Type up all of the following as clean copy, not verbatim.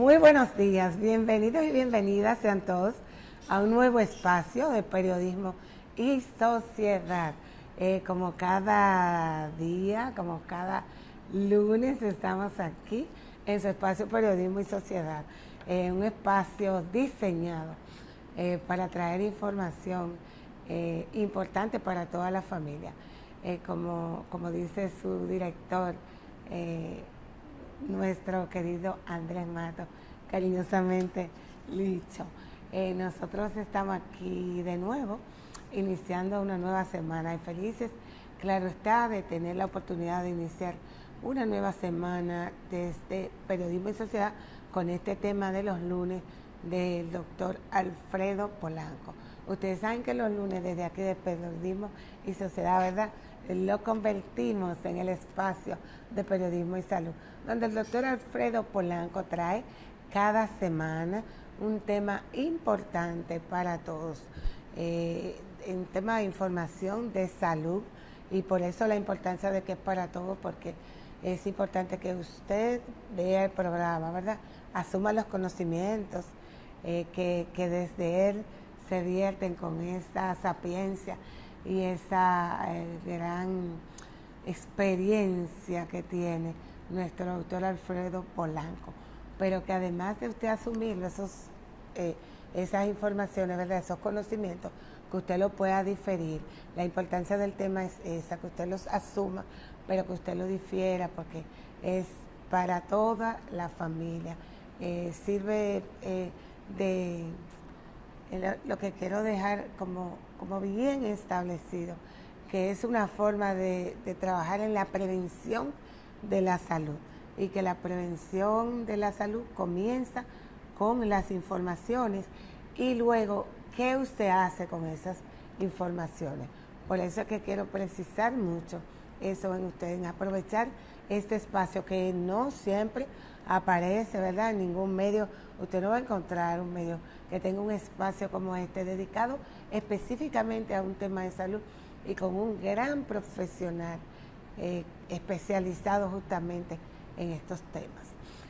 Muy buenos días, bienvenidos y bienvenidas sean todos a un nuevo espacio de periodismo y sociedad. Como cada día, como cada lunes estamos aquí en su espacio Periodismo y Sociedad, un espacio diseñado para traer información importante para toda la familia. Como dice su director, nuestro querido Andrés Matos, cariñosamente Licho. Nosotros estamos aquí de nuevo, iniciando una nueva semana y felices, claro está, de tener la oportunidad de iniciar una nueva semana desde Periodismo y Sociedad con este tema de los lunes del doctor Alfredo Polanco. Ustedes saben que los lunes desde aquí de Periodismo y Sociedad, ¿verdad?, lo convertimos en el espacio de periodismo y salud, donde el doctor Alfredo Polanco trae cada semana un tema importante para todos, en tema de información de salud, y por eso la importancia de que es para todos, porque es importante que usted vea el programa, ¿verdad?, asuma los conocimientos que desde él se vierten con esa sapiencia y esa gran experiencia que tiene nuestro doctor Alfredo Polanco, pero que además de usted asumir esas informaciones, ¿verdad?, esos conocimientos, que usted lo pueda diferir. La importancia del tema es esa, que usted los asuma, pero que usted lo difiera, porque es para toda la familia. Sirve de lo que quiero dejar como bien establecido, que es una forma de trabajar en la prevención de la salud, y que la prevención de la salud comienza con las informaciones y luego qué usted hace con esas informaciones. Por eso es que quiero precisar mucho eso en ustedes, en aprovechar este espacio que no siempre aparece, ¿verdad?, en ningún medio. Usted no va a encontrar un medio que tenga un espacio como este dedicado específicamente a un tema de salud y con un gran profesional especializado justamente en estos temas.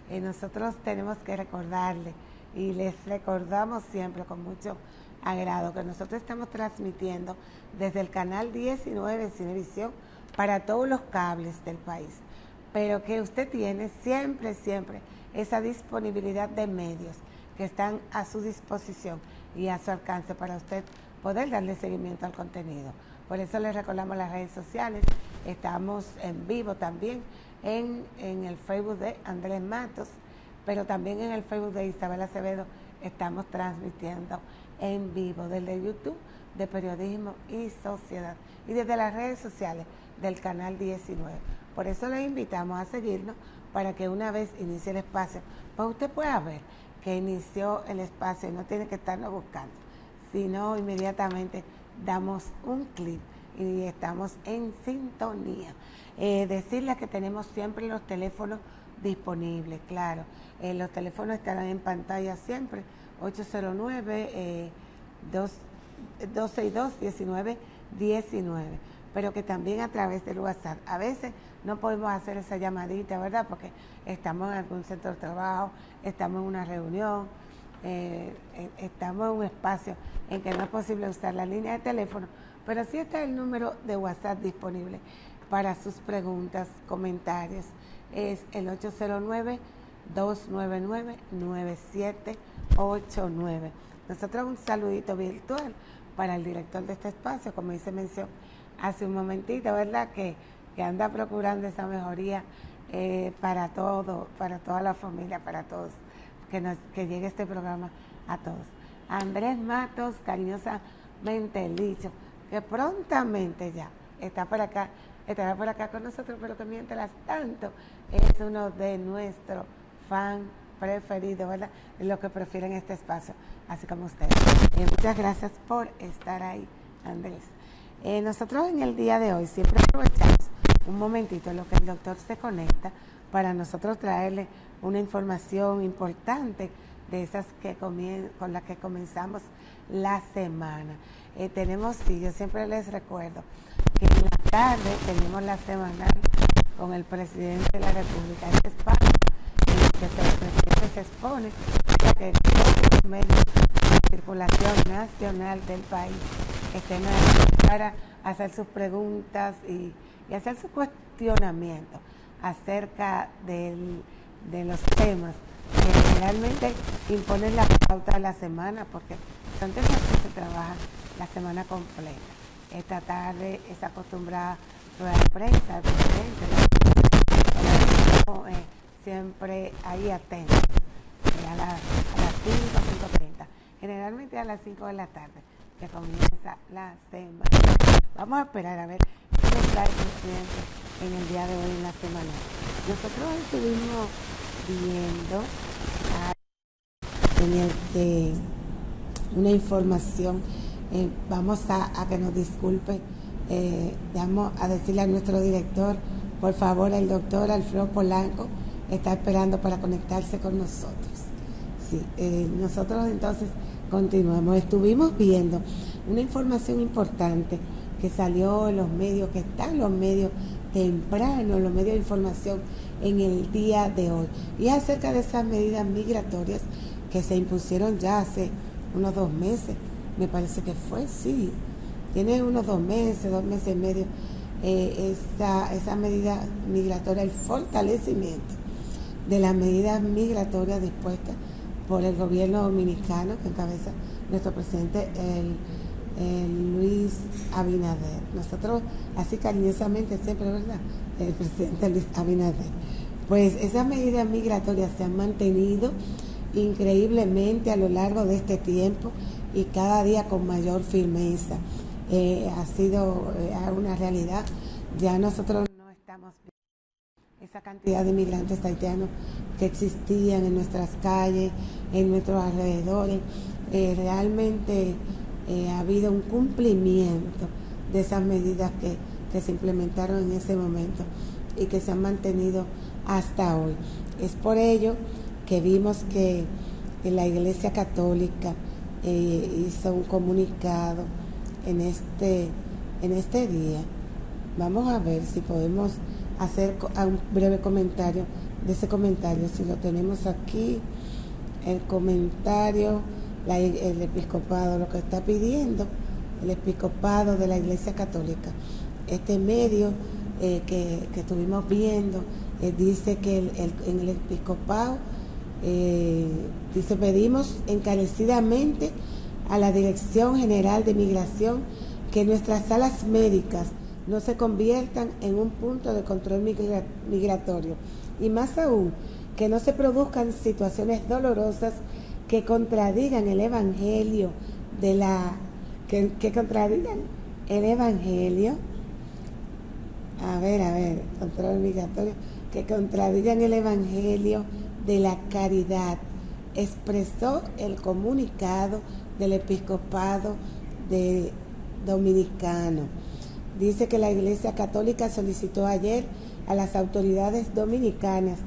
Nosotros tenemos que recordarle, y les recordamos siempre con mucho agrado, que nosotros estamos transmitiendo desde el canal 19 de Cinevisión para todos los cables del país, pero que usted tiene siempre esa disponibilidad de medios que están a su disposición y a su alcance para usted poder darle seguimiento al contenido. Por eso les recordamos las redes sociales. Estamos en vivo también en el Facebook de Andrés Matos, pero también en el Facebook de Isabel Acevedo estamos transmitiendo en vivo desde YouTube de Periodismo y Sociedad y desde las redes sociales del canal 19. Por eso les invitamos a seguirnos para que una vez inicie el espacio, pues usted pueda ver que inició el espacio y no tiene que estarnos buscando, sino inmediatamente damos un clic y estamos en sintonía. Decirles que tenemos siempre los teléfonos disponibles, claro. Los teléfonos estarán en pantalla siempre, 809-262-1919, pero que también a través del WhatsApp. A veces no podemos hacer esa llamadita, ¿verdad?, porque estamos en algún centro de trabajo, estamos en una reunión, estamos en un espacio en que no es posible usar la línea de teléfono, pero sí está el número de WhatsApp disponible para sus preguntas, comentarios. Es el 809-299-9789. Nosotros un saludito virtual para el director de este espacio, como hice mención hace un momentito, ¿verdad?, que anda procurando esa mejoría para toda la familia, para todos, que llegue este programa a todos. Andrés Matos, cariñosamente Licho, que prontamente ya estará por acá con nosotros, pero que mientras tanto es uno de nuestros fans preferidos, ¿verdad?, los que prefieren este espacio, así como ustedes. Muchas gracias por estar ahí, Andrés. Nosotros en el día de hoy siempre aprovechamos un momentito en lo que el doctor se conecta para nosotros traerle una información importante de esas con las que comenzamos la semana. Yo siempre les recuerdo que en la tarde tenemos la semanal con el presidente de la República. Este espacio que el presidente se expone a que todos los medios de circulación nacional del país estén ahí para hacer sus preguntas y hacer su cuestionamiento acerca de los temas que generalmente imponen la pauta de la semana, porque son temas que se trabajan la semana completa. Esta tarde es acostumbrada rueda de prensa, el presidente, siempre ahí atentos, a las 5:30, generalmente a las 5 de la tarde, que comienza la semana. Vamos a esperar a ver qué nos trae el presidente en el día de hoy en la semana. Nosotros estuvimos viendo una información, vamos a que nos disculpe, vamos a decirle a nuestro director, por favor, el doctor Alfredo Polanco está esperando para conectarse con nosotros. Sí, nosotros entonces continuamos. Estuvimos viendo una información importante que salió en los medios, que está en los medios temprano, en los medios de información en el día de hoy, y es acerca de esas medidas migratorias que se impusieron ya hace unos 2 meses, me parece que fue, sí, tiene unos 2 meses y medio, esa medida migratoria, el fortalecimiento de las medidas migratorias dispuestas por el gobierno dominicano que encabeza nuestro presidente Luis Abinader. Nosotros así cariñosamente siempre, ¿verdad? El presidente Luis Abinader. Pues esas medidas migratorias se han mantenido increíblemente a lo largo de este tiempo y cada día con mayor firmeza. Ha sido una realidad. Ya nosotros no estamos viendo esa cantidad de inmigrantes haitianos que existían en nuestras calles, en nuestros alrededores. Realmente ha habido un cumplimiento de esas medidas que se implementaron en ese momento y que se han mantenido hasta hoy. Es por ello que vimos que la Iglesia Católica hizo un comunicado en este día. Vamos a ver si podemos hacer un breve comentario de ese comentario, si lo tenemos aquí, el comentario. El episcopado, lo que está pidiendo el episcopado de la Iglesia Católica, este medio que estuvimos viendo, dice que en el episcopado dice: pedimos encarecidamente a la Dirección General de Migración que nuestras salas médicas no se conviertan en un punto de control migratorio, y más aún que no se produzcan situaciones dolorosas que contradigan el evangelio que contradigan el evangelio, control migratorio, que contradigan el evangelio de la caridad, expresó el comunicado del episcopado dominicano. Dice que la Iglesia Católica solicitó ayer a las autoridades dominicanas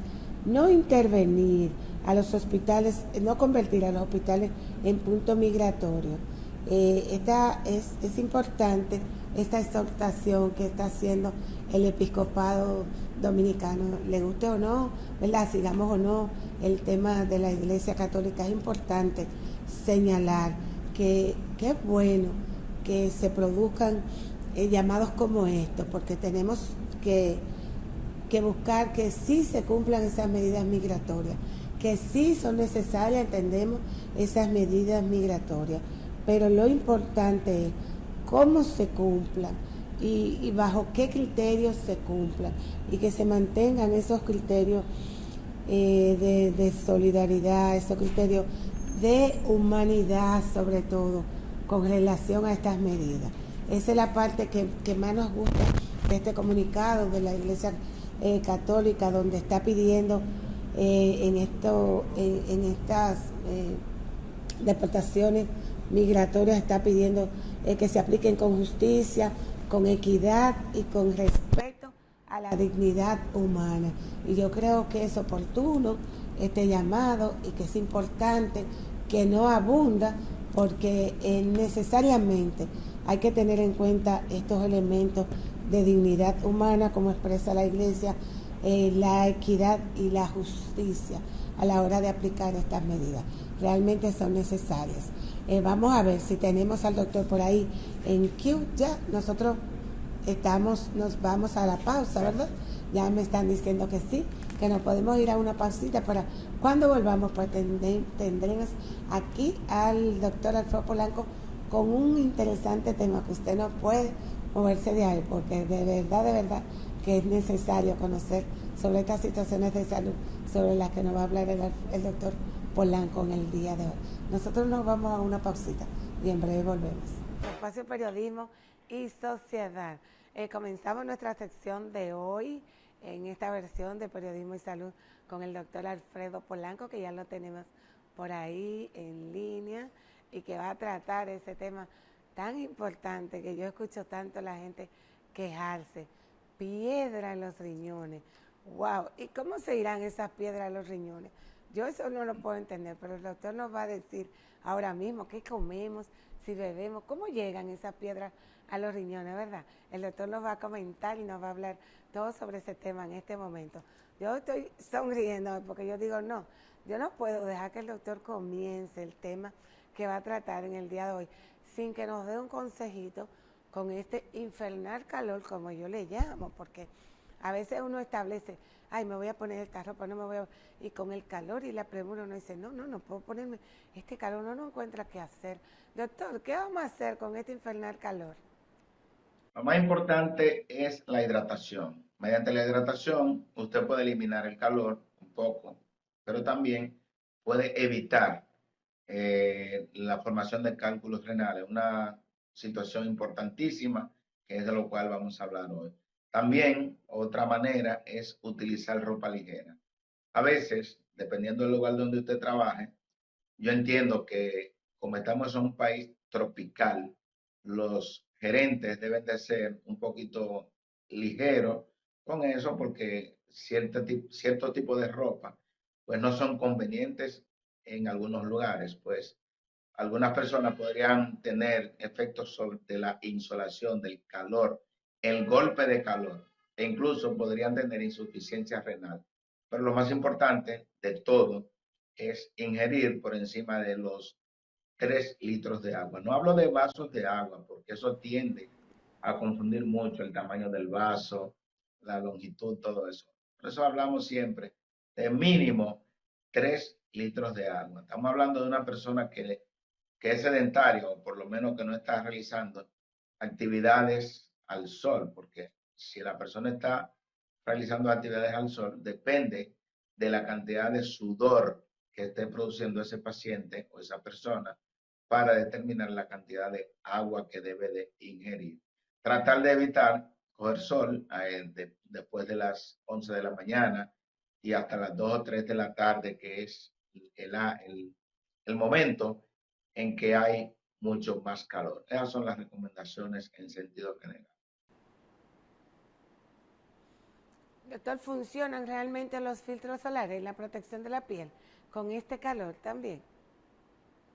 no intervenir a los hospitales, no convertir a los hospitales en punto migratorio. Es importante esta exhortación que está haciendo el episcopado dominicano, le guste o no, ¿verdad? Sigamos o no el tema de la Iglesia Católica. Es importante señalar que es bueno que se produzcan llamados como estos, porque tenemos que buscar que sí se cumplan esas medidas migratorias, que sí son necesarias, entendemos, esas medidas migratorias, pero lo importante es cómo se cumplan y bajo qué criterios se cumplan, y que se mantengan esos criterios de solidaridad, esos criterios de humanidad, sobre todo con relación a estas medidas. Esa es la parte que más nos gusta de este comunicado de la Iglesia Católica, donde está pidiendo en estas deportaciones migratorias, está pidiendo que se apliquen con justicia, con equidad y con respeto a la dignidad humana. Y yo creo que es oportuno este llamado y que es importante, que no abunda, porque necesariamente hay que tener en cuenta estos elementos de dignidad humana, como expresa la Iglesia, la equidad y la justicia. a la hora de aplicar estas medidas. Realmente son necesarias. Vamos a ver si tenemos al doctor por ahí en Q. Ya nosotros nos vamos a la pausa, ¿verdad? Ya me están diciendo que sí, que nos podemos ir a una pausita para cuando volvamos, pues tendremos aquí al doctor Alfredo Polanco con un interesante tema que usted no puede moverse de ahí, porque de verdad que es necesario conocer sobre estas situaciones de salud sobre las que nos va a hablar el doctor Polanco en el día de hoy. Nosotros nos vamos a una pausita y en breve volvemos. Espacio Periodismo y Sociedad. Comenzamos nuestra sección de hoy en esta versión de Periodismo y Salud con el doctor Alfredo Polanco, que ya lo tenemos por ahí en línea y que va a tratar ese tema tan importante que yo escucho tanto a la gente quejarse. Piedra en los riñones. ¡Wow! ¿Y cómo se irán esas piedras a los riñones? Yo eso no lo puedo entender, pero el doctor nos va a decir ahora mismo qué comemos, si bebemos, cómo llegan esas piedras a los riñones, ¿verdad? El doctor nos va a comentar y nos va a hablar todo sobre ese tema en este momento. Yo estoy sonriendo porque yo digo, no, yo no puedo dejar que el doctor comience el tema que va a tratar en el día de hoy sin que nos dé un consejito con este infernal calor, como yo le llamo, porque a veces uno establece, ay, me voy a poner esta ropa, no me voy a... Y con el calor y la premura uno dice, no puedo ponerme este calor, uno no encuentra qué hacer. Doctor, ¿qué vamos a hacer con este infernal calor? Lo más importante es la hidratación. Mediante la hidratación, usted puede eliminar el calor un poco, pero también puede evitar la formación de cálculos renales, una situación importantísima que es de lo cual vamos a hablar hoy. También otra manera es utilizar ropa ligera. A veces, dependiendo del lugar donde usted trabaje, yo entiendo que como estamos en un país tropical, los gerentes deben de ser un poquito ligeros con eso porque cierto tipo de ropa pues no son convenientes en algunos lugares, pues algunas personas podrían tener efectos de la insolación, del calor, el golpe de calor, e incluso podrían tener insuficiencia renal. Pero lo más importante de todo es ingerir por encima de los 3 litros de agua. No hablo de vasos de agua, porque eso tiende a confundir mucho el tamaño del vaso, la longitud, todo eso. Por eso hablamos siempre de mínimo 3 litros de agua. Estamos hablando de una persona que es sedentario, o por lo menos que no está realizando actividades al sol, porque si la persona está realizando actividades al sol, depende de la cantidad de sudor que esté produciendo ese paciente o esa persona para determinar la cantidad de agua que debe de ingerir. Tratar de evitar coger sol después de las 11 de la mañana y hasta las 2 o 3 de la tarde, que es el momento en que hay mucho más calor. Esas son las recomendaciones en sentido general. Doctor, ¿funcionan realmente los filtros solares en la protección de la piel con este calor también?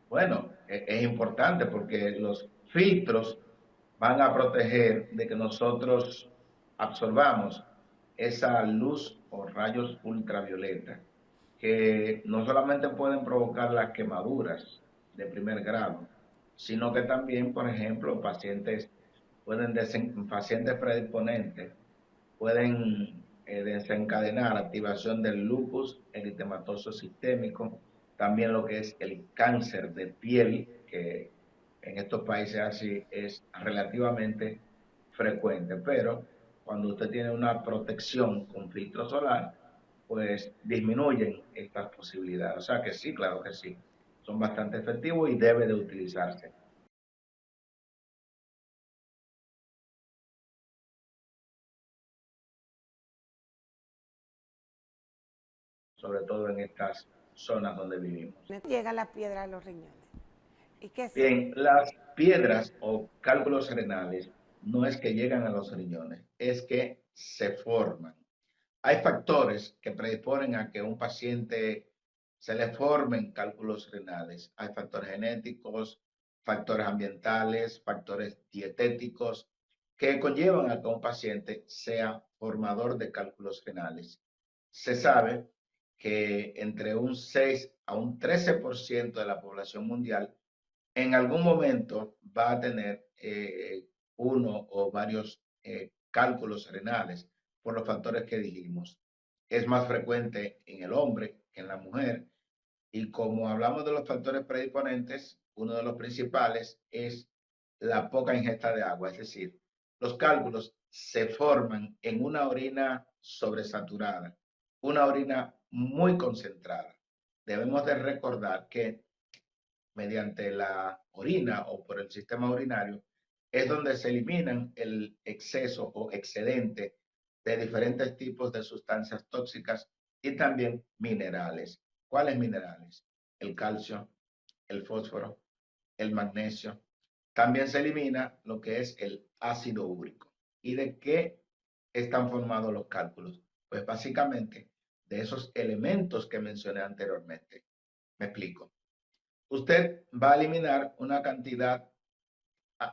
Bueno, es importante porque los filtros van a proteger de que nosotros absorbamos esa luz o rayos ultravioleta que no solamente pueden provocar las quemaduras de primer grado, sino que también, por ejemplo, pacientes predisponentes pueden desencadenar activación del lupus eritematoso sistémico, también lo que es el cáncer de piel, que en estos países así es relativamente frecuente, pero cuando usted tiene una protección con filtro solar, pues disminuyen estas posibilidades. O sea que sí, claro que sí, son bastante efectivos y debe de utilizarse. Sobre todo en estas zonas donde vivimos. Llega la piedra a los riñones. ¿Y qué son? Bien, las piedras o cálculos renales no es que llegan a los riñones, es que se forman. Hay factores que predisponen a que un paciente se le formen cálculos renales. Hay factores genéticos, factores ambientales, factores dietéticos que conllevan a que un paciente sea formador de cálculos renales. Se sabe que entre un 6 a un 13% de la población mundial en algún momento va a tener uno o varios cálculos renales por los factores que dijimos. Es más frecuente en el hombre que en la mujer. Y como hablamos de los factores predisponentes, uno de los principales es la poca ingesta de agua. Es decir, los cálculos se forman en una orina sobresaturada, una orina muy concentrada. Debemos de recordar que mediante la orina o por el sistema urinario es donde se eliminan el exceso o excedente de diferentes tipos de sustancias tóxicas y también minerales. ¿Cuáles minerales? El calcio, el fósforo, el magnesio. También se elimina lo que es el ácido úrico. ¿Y de qué están formados los cálculos? Pues básicamente de esos elementos que mencioné anteriormente. Me explico. Usted va a eliminar una cantidad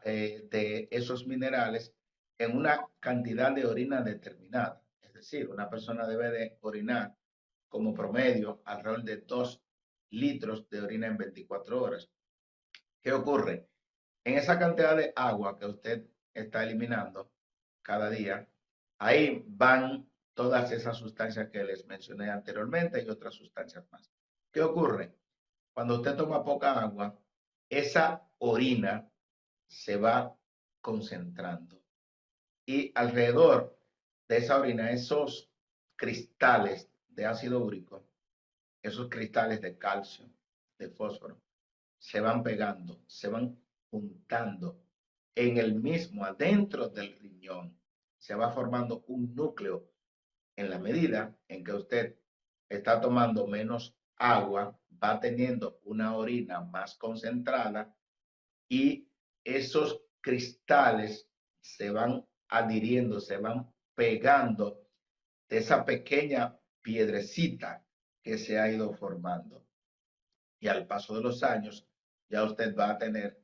de esos minerales en una cantidad de orina determinada. Es decir, una persona debe de orinar como promedio alrededor de 2 litros de orina en 24 horas. ¿Qué ocurre? En esa cantidad de agua que usted está eliminando cada día, ahí van todas esas sustancias que les mencioné anteriormente y otras sustancias más. ¿Qué ocurre? Cuando usted toma poca agua, esa orina se va concentrando y alrededor de esa orina, esos cristales de ácido úrico, esos cristales de calcio, de fósforo, se van pegando, se van juntando en el mismo, adentro del riñón. Se va formando un núcleo en la medida en que usted está tomando menos agua, va teniendo una orina más concentrada y esos cristales se van adhiriendo, se van pegando de esa pequeña piedrecita que se ha ido formando. Y al paso de los años, ya usted va a tener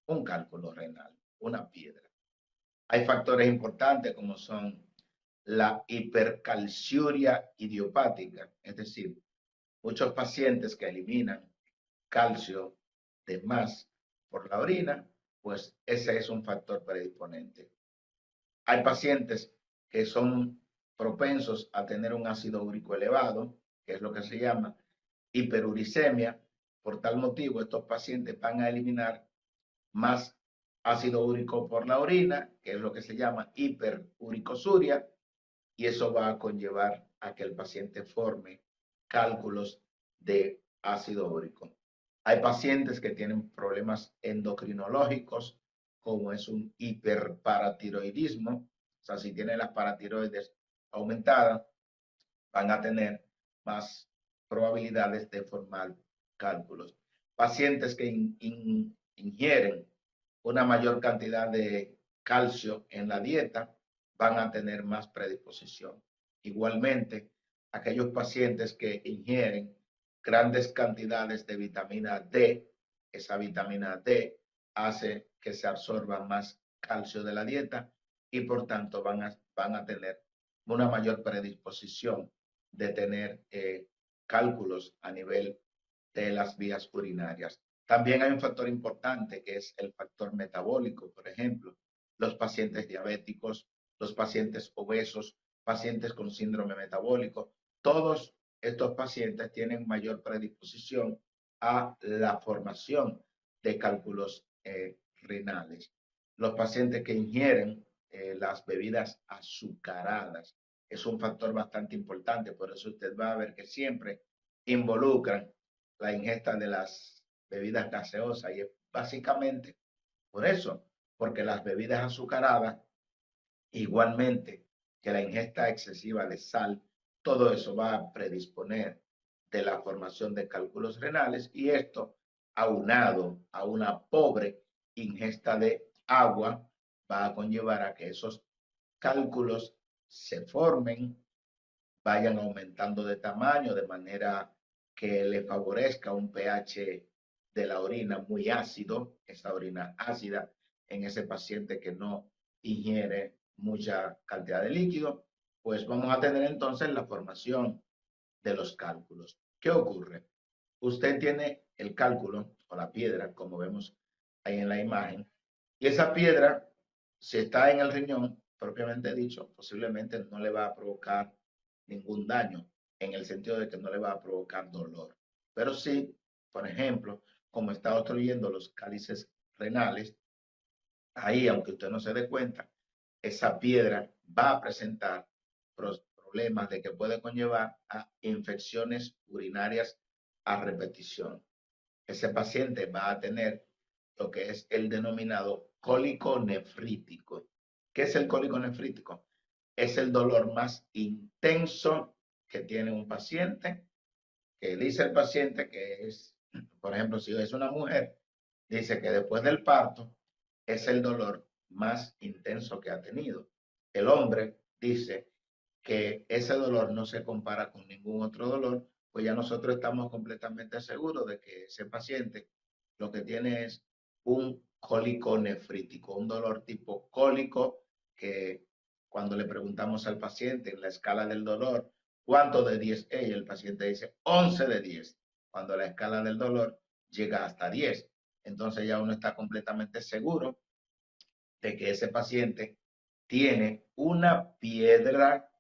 un cálculo renal, una piedra. Hay factores importantes como son la hipercalciuria idiopática, es decir, muchos pacientes que eliminan calcio de más por la orina, pues ese es un factor predisponente. Hay pacientes que son propensos a tener un ácido úrico elevado, que es lo que se llama hiperuricemia. Por tal motivo, estos pacientes van a eliminar más ácido úrico por la orina, que es lo que se llama hiperuricosuria, y eso va a conllevar a que el paciente forme cálculos de ácido úrico. Hay pacientes que tienen problemas endocrinológicos, como es un hiperparatiroidismo, o sea, si tienen las paratiroides aumentadas, van a tener más probabilidades de formar cálculos. Pacientes que ingieren una mayor cantidad de calcio en la dieta van a tener más predisposición. Igualmente, aquellos pacientes que ingieren grandes cantidades de vitamina D, esa vitamina D hace que se absorba más calcio de la dieta y por tanto van a tener una mayor predisposición de tener cálculos a nivel de las vías urinarias. También hay un factor importante que es el factor metabólico, por ejemplo, los pacientes diabéticos, los pacientes obesos, pacientes con síndrome metabólico, todos estos pacientes tienen mayor predisposición a la formación de cálculos renales. Los pacientes que ingieren las bebidas azucaradas es un factor bastante importante, por eso usted va a ver que siempre involucran la ingesta de las bebidas gaseosas y es básicamente por eso, porque las bebidas azucaradas, igualmente que la ingesta excesiva de sal, todo eso va a predisponer de la formación de cálculos renales y esto, aunado a una pobre ingesta de agua, va a conllevar a que esos cálculos se formen, vayan aumentando de tamaño de manera que le favorezca un pH de la orina muy ácido, esa orina ácida en ese paciente que no ingiere mucha cantidad de líquido, pues vamos a tener entonces la formación de los cálculos. ¿Qué ocurre? Usted tiene el cálculo o la piedra, como vemos ahí en la imagen, y esa piedra, si está en el riñón, propiamente dicho, posiblemente no le va a provocar ningún daño, en el sentido de que no le va a provocar dolor. Pero sí, por ejemplo, como está obstruyendo los cálices renales, ahí, aunque usted no se dé cuenta, esa piedra va a presentar problemas de que puede conllevar a infecciones urinarias a repetición. Ese paciente va a tener lo que es el denominado cólico nefrítico. ¿Qué es el cólico nefrítico? Es el dolor más intenso que tiene un paciente, que dice el paciente que es, por ejemplo, si es una mujer, dice que después del parto es el dolor más intenso que ha tenido. El hombre dice que ese dolor no se compara con ningún otro dolor, pues ya nosotros estamos completamente seguros de que ese paciente lo que tiene es un cólico nefrítico, un dolor tipo cólico que cuando le preguntamos al paciente en la escala del dolor, ¿cuánto de 10 es? Y el paciente dice 11 de 10, cuando la escala del dolor llega hasta 10. Entonces ya uno está completamente seguro de que ese paciente tiene una piedra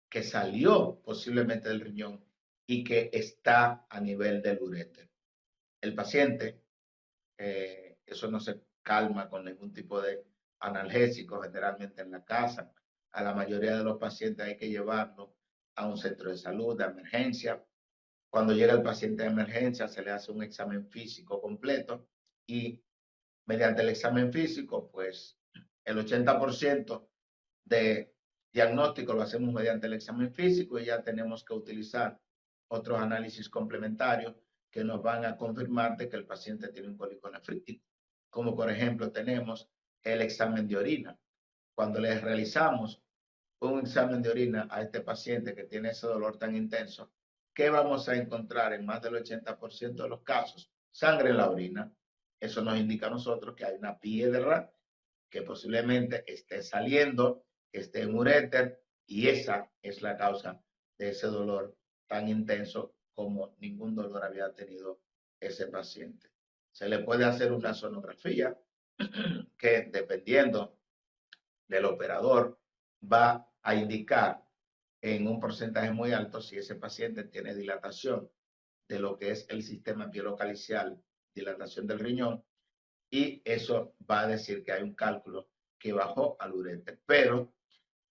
que salió posiblemente del riñón y que está a nivel del uréter. El paciente, eso no se calma con ningún tipo de analgésico, generalmente en la casa. A la mayoría de los pacientes hay que llevarlo a un centro de salud, de emergencia. Cuando llega el paciente de emergencia, se le hace un examen físico completo y mediante el examen físico, pues el 80% de diagnóstico lo hacemos mediante el examen físico y ya tenemos que utilizar otros análisis complementarios que nos van a confirmar de que el paciente tiene un cólico nefrítico. Como por ejemplo tenemos el examen de orina. Cuando le realizamos un examen de orina a este paciente que tiene ese dolor tan intenso, ¿qué vamos a encontrar en más del 80% de los casos? Sangre en la orina. Eso nos indica a nosotros que hay una piedra que posiblemente esté saliendo, que esté en uréter, y esa es la causa de ese dolor tan intenso como ningún dolor había tenido ese paciente. Se le puede hacer una sonografía que, dependiendo del operador, va a indicar en un porcentaje muy alto si ese paciente tiene dilatación de lo que es el sistema pielocalicial, dilatación del riñón, y eso va a decir que hay un cálculo que bajó al uréter. Pero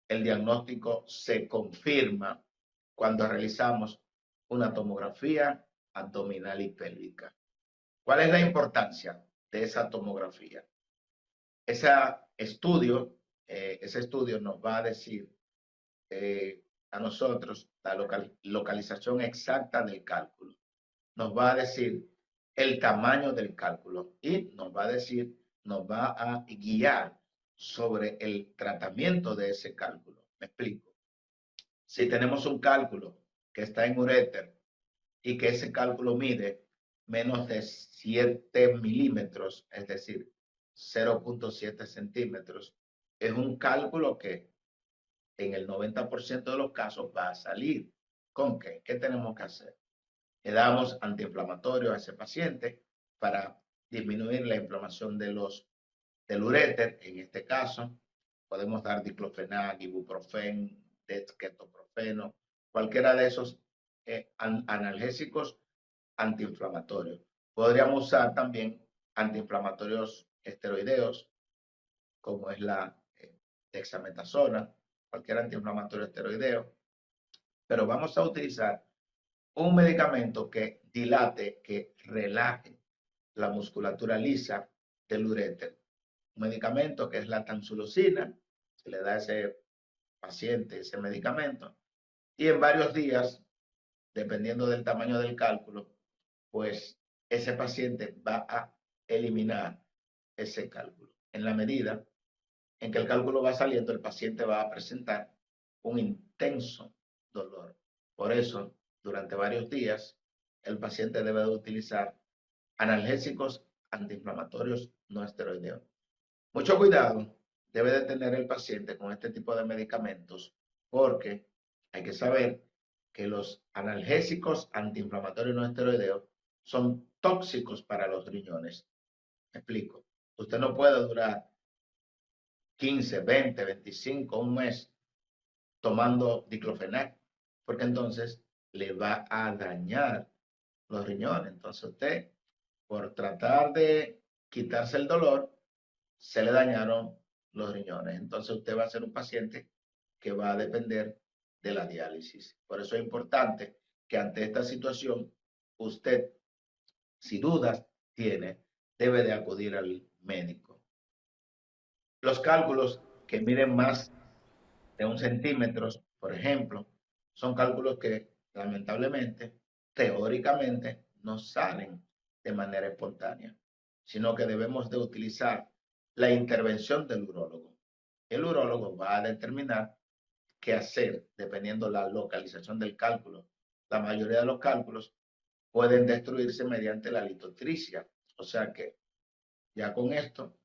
el diagnóstico se confirma cuando realizamos una tomografía abdominal y pélvica. ¿Cuál es la importancia de esa tomografía? Ese estudio nos va a decir a nosotros la localización exacta del cálculo. Nos va a decir el tamaño del cálculo y nos va a decir, nos va a guiar sobre el tratamiento de ese cálculo. Me explico. Si tenemos un cálculo que está en uréter y que ese cálculo mide menos de 7 milímetros, es decir, 0.7 centímetros, es un cálculo que en el 90% de los casos va a salir. ¿Con qué? ¿Qué tenemos que hacer? Le damos antiinflamatorio a ese paciente para disminuir la inflamación del uréter. En este caso, podemos dar diclofenac, ibuprofeno, dexketoprofeno, cualquiera de esos analgésicos antiinflamatorios. Podríamos usar también antiinflamatorios esteroideos, como es la dexametasona, cualquier antiinflamatorio esteroideo, pero vamos a utilizar un medicamento que dilate, que relaje la musculatura lisa del uréter. Un medicamento que es la tamsulosina, se le da a ese paciente ese medicamento, y en varios días, dependiendo del tamaño del cálculo, pues ese paciente va a eliminar ese cálculo. En la medida en que el cálculo va saliendo, el paciente va a presentar un intenso dolor. Por eso, durante varios días, el paciente debe de utilizar analgésicos antiinflamatorios no esteroideos. Mucho cuidado debe de tener el paciente con este tipo de medicamentos porque hay que saber que los analgésicos antiinflamatorios no esteroideos son tóxicos para los riñones. Me explico. Usted no puede durar 15, 20, 25, un mes tomando diclofenac, porque entonces le va a dañar los riñones. Entonces usted, por tratar de quitarse el dolor, se le dañaron los riñones. Entonces usted va a ser un paciente que va a depender de la diálisis. Por eso es importante que ante esta situación, usted, si dudas tiene, debe de acudir al médico. Los cálculos que miden más de 1 centímetro, por ejemplo, son cálculos que lamentablemente, teóricamente, no salen de manera espontánea, sino que debemos de utilizar la intervención del urólogo. El urólogo va a determinar qué hacer dependiendo la localización del cálculo. La mayoría de los cálculos pueden destruirse mediante la litotricia, o sea que ya con esto,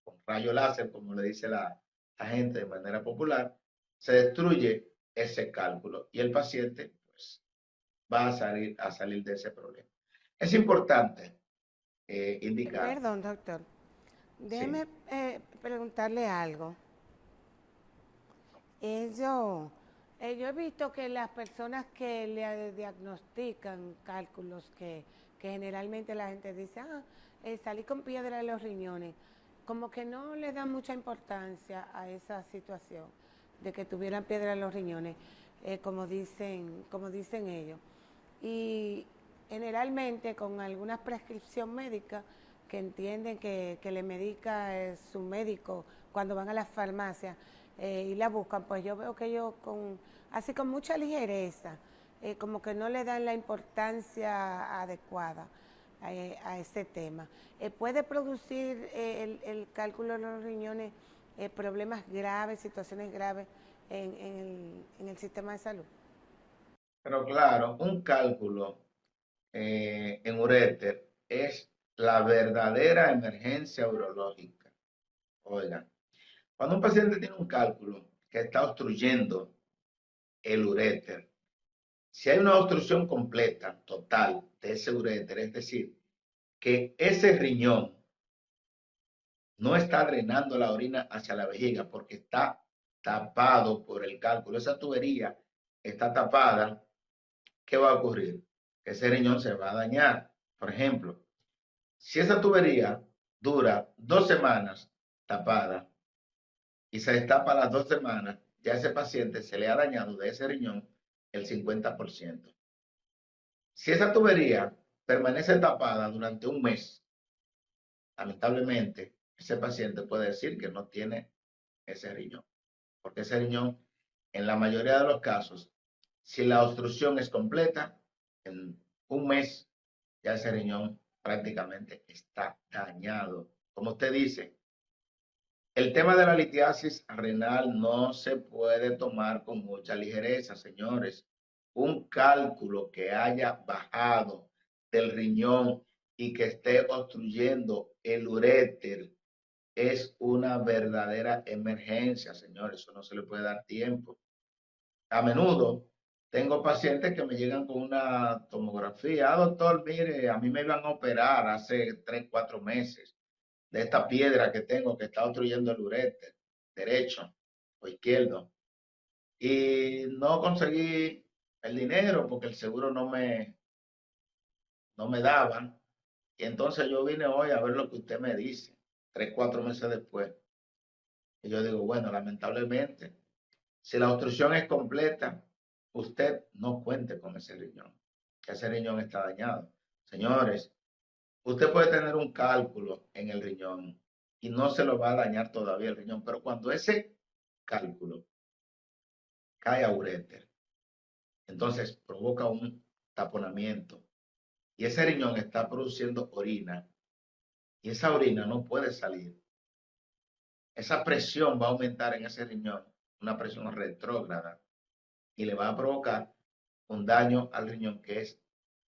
con rayo láser, como le dice la gente de manera popular, se destruye ese cálculo y el paciente pues, va a salir de ese problema. Es importante indicar, Perdón, doctor. sí, Déjeme preguntarle algo. Yo, yo he visto que las personas que le diagnostican cálculos que generalmente la gente dice, salí con piedra en los riñones, como que no le dan mucha importancia a esa situación de que tuvieran piedra en los riñones, como dicen ellos. Y generalmente con alguna prescripción médica que entienden que le medica su médico cuando van a las farmacias y la buscan, pues yo veo que ellos así con mucha ligereza, como que no le dan la importancia adecuada a ese tema. ¿Puede producir el cálculo de los riñones problemas graves, situaciones graves en el sistema de salud? pero claro, un cálculo en uréter es la verdadera emergencia urológica. Oigan, cuando un paciente tiene un cálculo que está obstruyendo el uréter, si hay una obstrucción completa, total, de ese uréter, es decir, que ese riñón no está drenando la orina hacia la vejiga porque está tapado por el cálculo, esa tubería está tapada, ¿qué va a ocurrir? Ese riñón se va a dañar. Por ejemplo, si esa tubería dura 2 semanas tapada y se destapa las 2 semanas, ya a ese paciente se le ha dañado de ese riñón el 50%. Si esa tubería permanece tapada durante un mes, lamentablemente, ese paciente puede decir que no tiene ese riñón, porque ese riñón, en la mayoría de los casos, si la obstrucción es completa, en un mes ya ese riñón prácticamente está dañado. Como usted dice, el tema de la litiasis renal no se puede tomar con mucha ligereza, señores. Un cálculo que haya bajado del riñón y que esté obstruyendo el uréter es una verdadera emergencia, señores. Eso no se le puede dar tiempo. A menudo tengo pacientes que me llegan con una tomografía. Doctor, mire, a mí me iban a operar hace 3, 4 meses de esta piedra que tengo que está obstruyendo el uréter derecho o izquierdo. Y no conseguí el dinero porque el seguro no me daba. Y entonces yo vine hoy a ver lo que usted me dice, 3, 4 meses después. Y yo digo, bueno, lamentablemente, si la obstrucción es completa, usted no cuente con ese riñón. Ese riñón está dañado. Señores, usted puede tener un cálculo en el riñón y no se lo va a dañar todavía el riñón, pero cuando ese cálculo cae a uréter, entonces provoca un taponamiento y ese riñón está produciendo orina y esa orina no puede salir. Esa presión va a aumentar en ese riñón, una presión retrógrada, y le va a provocar un daño al riñón que es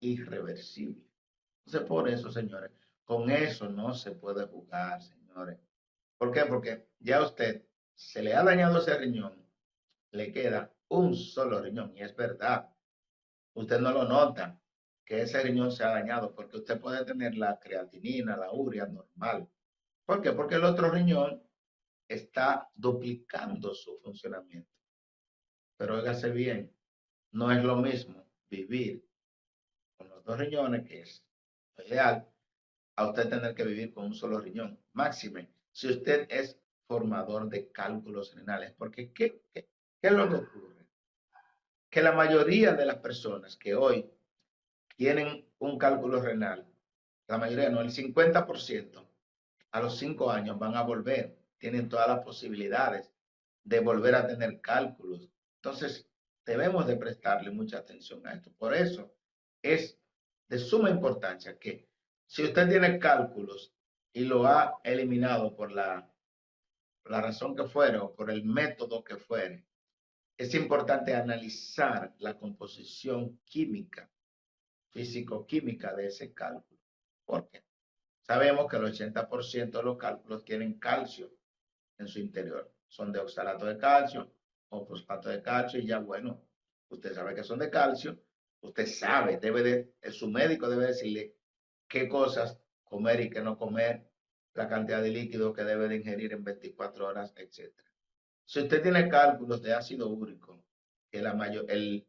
irreversible. Entonces, por eso, señores, con eso no se puede jugar, señores. ¿Por qué? Porque ya a usted se le ha dañado ese riñón, le queda un solo riñón. Y es verdad, usted no lo nota que ese riñón se ha dañado porque usted puede tener la creatinina, la urea normal. ¿Por qué? Porque el otro riñón está duplicando su funcionamiento. Pero óigase bien, no es lo mismo vivir con los dos riñones, que es lo ideal, a usted tener que vivir con un solo riñón. Máxime, si usted es formador de cálculos renales, porque ¿qué es lo que ocurre? Que la mayoría de las personas que hoy tienen un cálculo renal, la mayoría no, el 50%, a los 5 años van a volver, tienen todas las posibilidades de volver a tener cálculos. Entonces, debemos de prestarle mucha atención a esto. Por eso es de suma importancia que si usted tiene cálculos y lo ha eliminado por la razón que fuere o por el método que fuere, es importante analizar la composición química, físico-química de ese cálculo. ¿Por qué? Sabemos que el 80% de los cálculos tienen calcio en su interior. Son de oxalato de calcio o fosfato de calcio y ya bueno, usted sabe que son de calcio, usted sabe, su médico debe decirle qué cosas comer y qué no comer, la cantidad de líquido que debe de ingerir en 24 horas, etc. Si usted tiene cálculos de ácido úrico, que el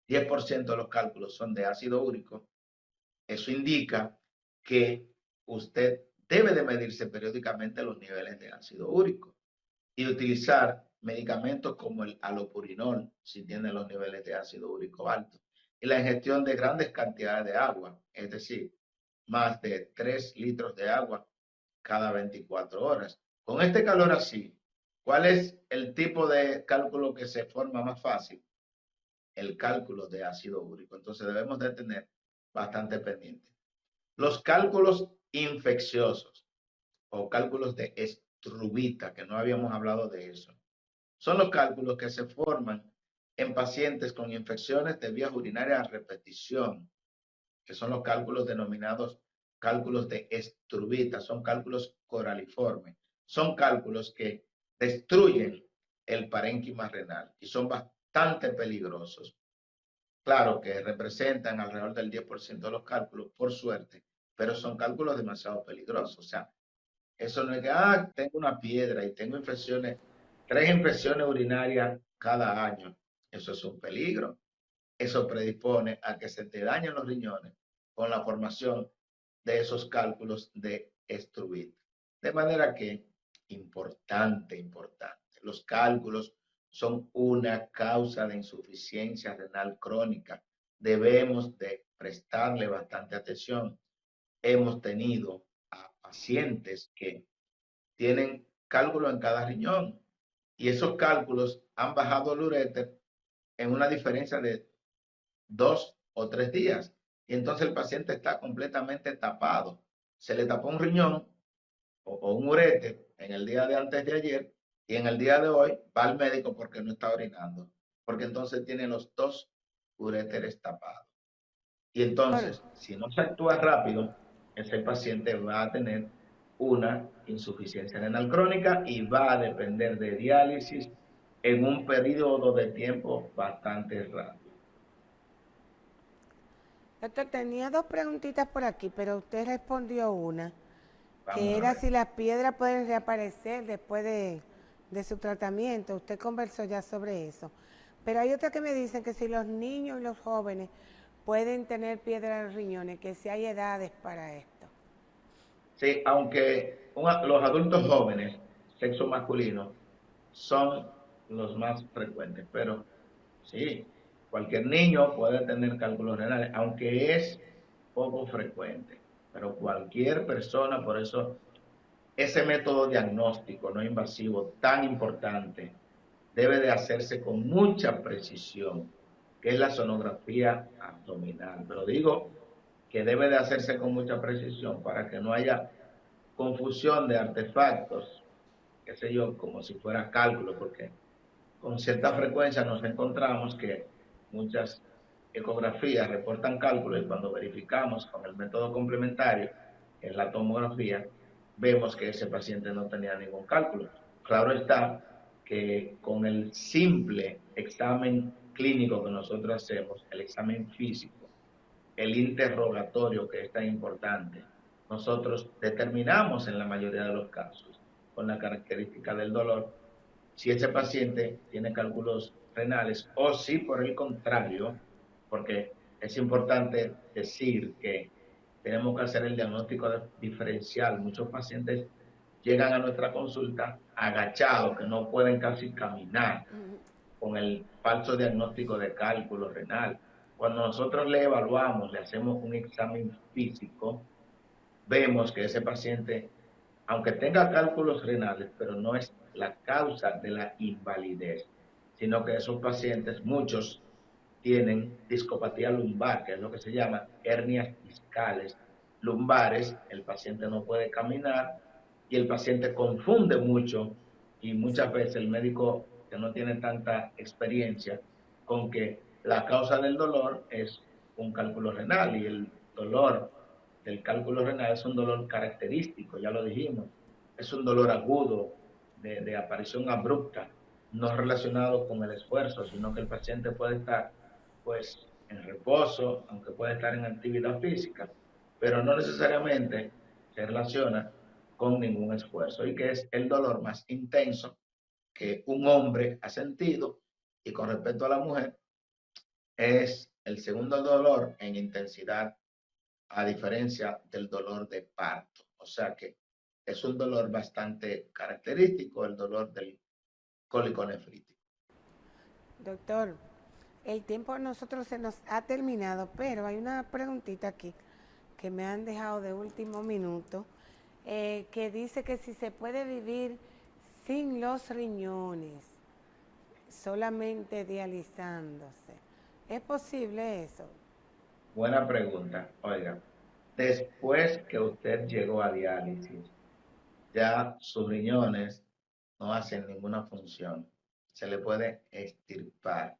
10% de los cálculos son de ácido úrico, eso indica que usted debe de medirse periódicamente los niveles de ácido úrico y utilizar medicamentos como el alopurinol si tiene los niveles de ácido úrico altos. Y la ingestión de grandes cantidades de agua, es decir, más de 3 litros de agua cada 24 horas. Con este calor así, ¿cuál es el tipo de cálculo que se forma más fácil? El cálculo de ácido úrico. Entonces debemos de tener bastante pendiente. Los cálculos infecciosos o cálculos de estrubita, que no habíamos hablado de eso, son los cálculos que se forman en pacientes con infecciones de vías urinarias a repetición, que son los cálculos denominados cálculos de estrubita, son cálculos coraliformes, son cálculos que destruyen el parénquima renal y son bastante peligrosos. Claro que representan alrededor del 10% de los cálculos, por suerte, pero son cálculos demasiado peligrosos. O sea, eso no es que, tengo una piedra y tengo infecciones, 3 infecciones urinarias cada año. Eso es un peligro. Eso predispone a que se te dañen los riñones con la formación de esos cálculos de estrubita. De manera que, importante, los cálculos son una causa de insuficiencia renal crónica. Debemos de prestarle bastante atención. Hemos tenido a pacientes que tienen cálculos en cada riñón y esos cálculos han bajado el uréter en una diferencia de 2 o 3 días. Y entonces el paciente está completamente tapado. Se le tapó un riñón o un uréter en el día de antes de ayer y en el día de hoy va al médico porque no está orinando. Porque entonces tiene los 2 uréteres tapados. Y Bueno, entonces, si no se actúa rápido, ese paciente va a tener una insuficiencia renal crónica y va a depender de diálisis en un periodo de tiempo bastante rápido. doctor, tenía dos preguntitas por aquí, pero usted respondió una, que Vamos a era ver. si las piedras pueden reaparecer después de su tratamiento. Usted conversó ya sobre eso. Pero hay otra que me dicen que si los niños y los jóvenes pueden tener piedras en los riñones, que si hay edades para esto. Sí, aunque los adultos jóvenes, sexo masculino, son los más frecuentes, pero sí, cualquier niño puede tener cálculos renales, aunque es poco frecuente, pero cualquier persona, por eso ese método diagnóstico no invasivo tan importante debe de hacerse con mucha precisión, que es la sonografía abdominal. Pero digo que debe de hacerse con mucha precisión para que no haya confusión de artefactos, qué sé yo, como si fuera cálculo, porque con cierta frecuencia nos encontramos que muchas ecografías reportan cálculos y cuando verificamos con el método complementario, en la tomografía, vemos que ese paciente no tenía ningún cálculo. Claro está que con el simple examen clínico que nosotros hacemos, el examen físico, el interrogatorio que es tan importante, nosotros determinamos en la mayoría de los casos, con la característica del dolor, si ese paciente tiene cálculos renales o si por el contrario, porque es importante decir que tenemos que hacer el diagnóstico diferencial. Muchos pacientes llegan a nuestra consulta agachados, que no pueden casi caminar, con el falso diagnóstico de cálculo renal. Cuando nosotros le evaluamos, le hacemos un examen físico, vemos que ese paciente, aunque tenga cálculos renales, pero no es la causa de la invalidez, sino que esos pacientes, muchos tienen discopatía lumbar, que es lo que se llama hernias discales lumbares. El paciente no puede caminar y el paciente confunde mucho, y muchas veces el médico que no tiene tanta experiencia con que la causa del dolor es un cálculo renal, y el dolor del cálculo renal es un dolor característico, ya lo dijimos, es un dolor agudo de aparición abrupta, no relacionado con el esfuerzo, sino que el paciente puede estar pues en reposo, aunque puede estar en actividad física, pero no necesariamente se relaciona con ningún esfuerzo, y que es el dolor más intenso que un hombre ha sentido, y con respecto a la mujer es el segundo dolor en intensidad, a diferencia del dolor de parto. O sea que es un dolor bastante característico, el dolor del cólico nefrítico. Doctor, el tiempo a nosotros se nos ha terminado, pero hay una preguntita aquí que me han dejado de último minuto, que dice que si se puede vivir sin los riñones, solamente dializándose. ¿Es posible eso? Buena pregunta. Oiga, después que usted llegó a diálisis, ya sus riñones no hacen ninguna función. Se le puede extirpar.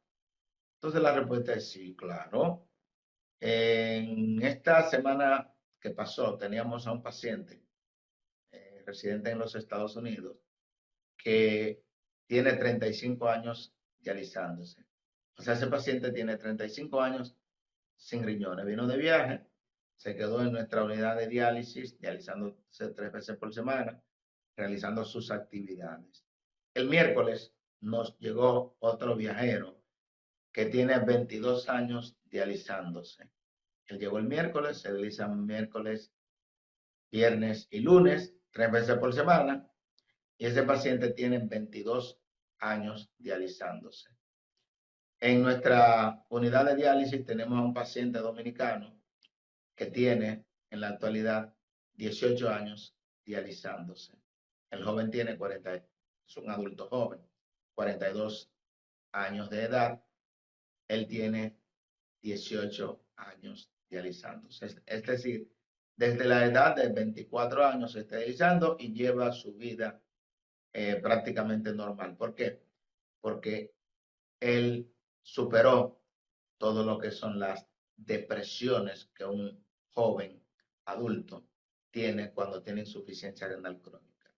Entonces la respuesta es sí, claro. En esta semana que pasó, teníamos a un paciente residente en los Estados Unidos que tiene 35 años dializándose. O sea, ese paciente tiene 35 años sin riñones. Vino de viaje, se quedó en nuestra unidad de diálisis, dializándose 3 veces por semana, realizando sus actividades. El miércoles nos llegó otro viajero que tiene 22 años dializándose. Él llegó el miércoles, se dializa miércoles, viernes y lunes, 3 veces por semana, y ese paciente tiene 22 años dializándose. En nuestra unidad de diálisis tenemos a un paciente dominicano que tiene en la actualidad 18 años dializándose. El joven tiene 40, es un adulto joven, 42 años de edad. Él tiene 18 años dializándose. Es decir, desde la edad de 24 años se está dializando y lleva su vida prácticamente normal. ¿Por qué? Porque él superó todo lo que son las depresiones que un joven adulto tiene cuando tiene insuficiencia renal crónica.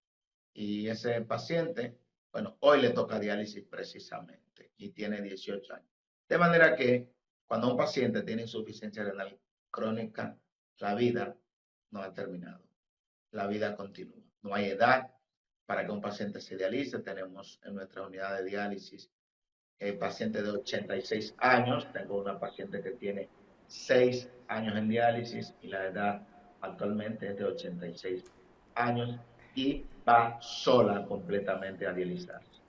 Y ese paciente, bueno, hoy le toca diálisis precisamente y tiene 18 años. De manera que cuando un paciente tiene insuficiencia renal crónica, la vida no ha terminado. La vida continúa. No hay edad para que un paciente se dialice. Tenemos en nuestra unidad de diálisis paciente de 86 años. Tengo una paciente que tiene 6 años en diálisis y la edad actualmente es de 86 años y va sola completamente a dializarse.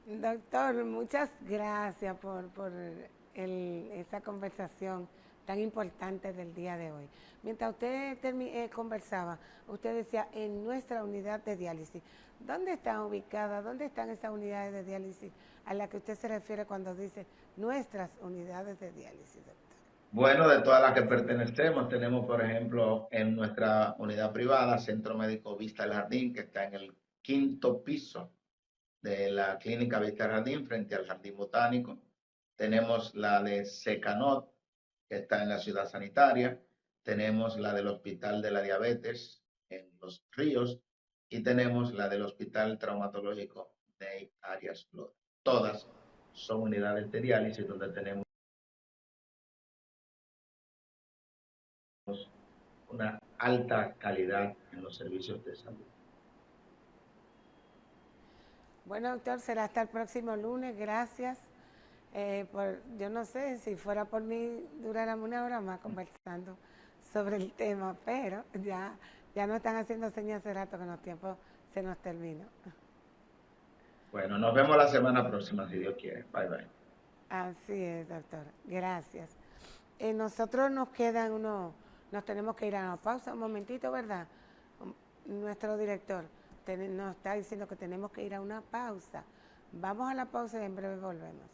Doctor, muchas gracias por esa conversación tan importante del día de hoy. Mientras usted conversaba, usted decía en nuestra unidad de diálisis. ¿Dónde están ubicadas? ¿Dónde están esas unidades de diálisis a las que usted se refiere cuando dice nuestras unidades de diálisis, doctor? Bueno, de todas las que pertenecemos, tenemos, por ejemplo, en nuestra unidad privada, Centro Médico Vista del Jardín, que está en el 5º piso de la Clínica Vista del Jardín, frente al Jardín Botánico. Tenemos la de Secanot, que está en la Ciudad Sanitaria. Tenemos la del Hospital de la Diabetes en Los Ríos y tenemos la del Hospital Traumatológico Ney Arias Flores. Todas son unidades de diálisis donde tenemos una alta calidad en los servicios de salud. Bueno, doctor, será hasta el próximo lunes. Gracias. Yo no sé, si fuera por mí, duráramos una hora más conversando sobre el tema, pero ya nos están haciendo señas hace rato que los tiempos se nos terminó. Bueno, nos vemos la semana próxima, si Dios quiere. Bye, bye. Así es, doctor. Gracias. Nosotros nos tenemos que ir a una pausa un momentito, ¿verdad? Nuestro director nos está diciendo que tenemos que ir a una pausa. Vamos a la pausa y en breve volvemos.